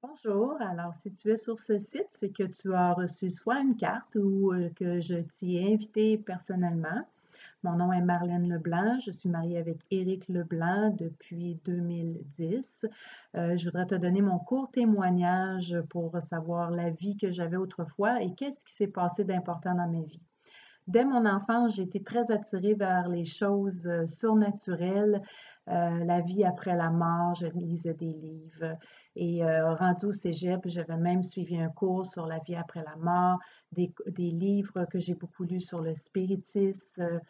Bonjour, alors si tu es sur ce site, c'est que tu as reçu soit une carte ou que je t'y ai invité personnellement. Mon nom est Marlène Leblanc, je suis mariée avec Éric Leblanc depuis 2010. Je voudrais te donner mon court témoignage pour savoir la vie que j'avais autrefois et qu'est-ce qui s'est passé d'important dans ma vie. Dès mon enfance, j'ai été très attirée vers les choses surnaturelles, la vie après la mort. Je lisais des livres et rendue au cégep, j'avais même suivi un cours sur la vie après la mort, des livres que j'ai beaucoup lus sur le spiritisme,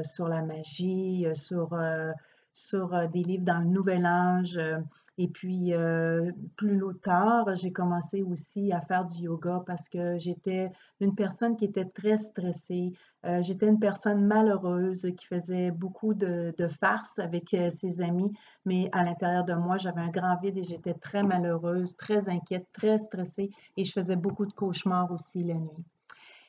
sur la magie, sur des livres dans le Nouvel Âge. Et puis, plus tard, j'ai commencé aussi à faire du yoga parce que j'étais une personne qui était très stressée. J'étais une personne malheureuse qui faisait beaucoup de farces avec ses amis, mais à l'intérieur de moi, j'avais un grand vide et j'étais très malheureuse, très inquiète, très stressée et je faisais beaucoup de cauchemars aussi la nuit.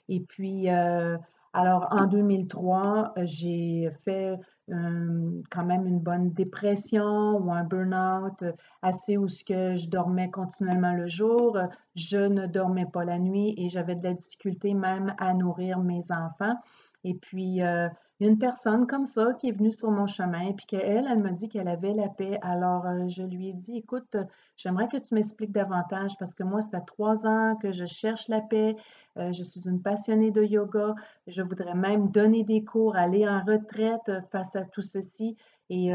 Et puis, alors en 2003, j'ai fait quand même une bonne dépression ou un burn-out assez où ce que je dormais continuellement le jour, je ne dormais pas la nuit et j'avais de la difficulté même à nourrir mes enfants. Et puis, il y a une personne comme ça qui est venue sur mon chemin, puis qu'elle, elle m'a dit qu'elle avait la paix. Alors, je lui ai dit, écoute, j'aimerais que tu m'expliques davantage parce que moi, ça fait 3 ans que je cherche la paix. Je suis une passionnée de yoga. Je voudrais même donner des cours, aller en retraite face à tout ceci et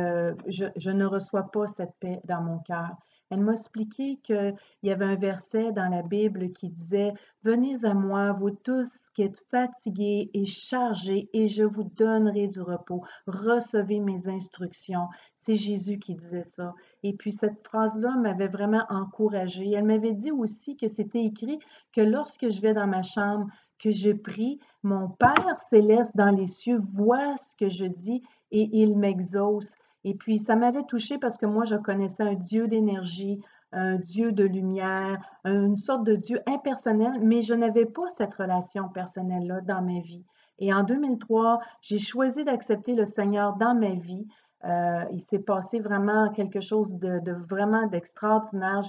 je ne reçois pas cette paix dans mon cœur. Elle m'a expliqué qu'il y avait un verset dans la Bible qui disait: Venez à moi, vous tous qui êtes fatigués et chargés, et je vous donnerai du repos. Recevez mes instructions. C'est Jésus qui disait ça. Et puis cette phrase-là m'avait vraiment encouragée. Elle m'avait dit aussi que c'était écrit que lorsque je vais dans ma chambre, que je prie, mon Père céleste dans les cieux voit ce que je dis et il m'exauce. Et puis, ça m'avait touchée parce que moi, je connaissais un Dieu d'énergie, un Dieu de lumière, une sorte de Dieu impersonnel, mais je n'avais pas cette relation personnelle-là dans ma vie. Et en 2003, j'ai choisi d'accepter le Seigneur dans ma vie. Il s'est passé vraiment quelque chose de vraiment d'extraordinaire.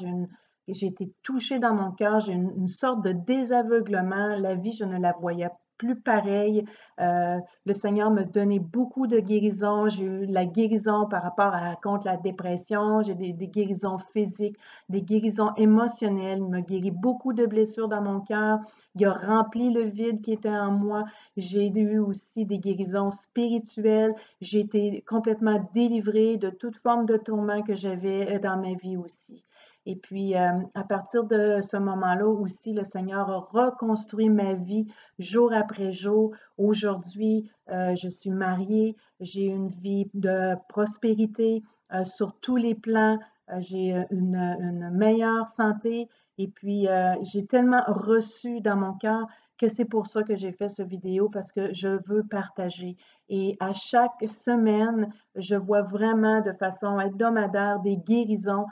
J'ai été touchée dans mon cœur, j'ai une sorte de désaveuglement. La vie, je ne la voyais plus pareille. Le Seigneur me donnait beaucoup de guérisons. J'ai eu la guérison par rapport à contre la dépression. J'ai des guérisons physiques, des guérisons émotionnelles. Il m'a guéri beaucoup de blessures dans mon cœur. Il a rempli le vide qui était en moi. J'ai eu aussi des guérisons spirituelles. J'ai été complètement délivrée de toute forme de tourment que j'avais dans ma vie aussi. Et puis, à partir de ce moment-là aussi, le Seigneur a reconstruit ma vie jour après jour. Aujourd'hui, je suis mariée, j'ai une vie de prospérité sur tous les plans. J'ai une meilleure santé et puis j'ai tellement reçu dans mon cœur que c'est pour ça que j'ai fait cette vidéo parce que je veux partager. Et à chaque semaine, je vois vraiment de façon hebdomadaire des guérisons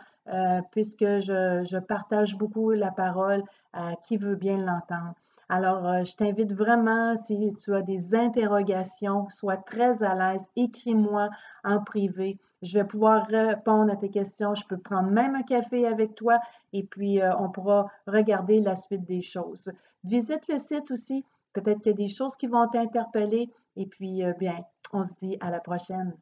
puisque je partage beaucoup la parole à qui veut bien l'entendre. Alors, je t'invite vraiment, si tu as des interrogations, sois très à l'aise, écris-moi en privé. Je vais pouvoir répondre à tes questions. Je peux prendre même un café avec toi et puis on pourra regarder la suite des choses. Visite le site aussi. Peut-être qu'il y a des choses qui vont t'interpeller et puis, bien, on se dit à la prochaine.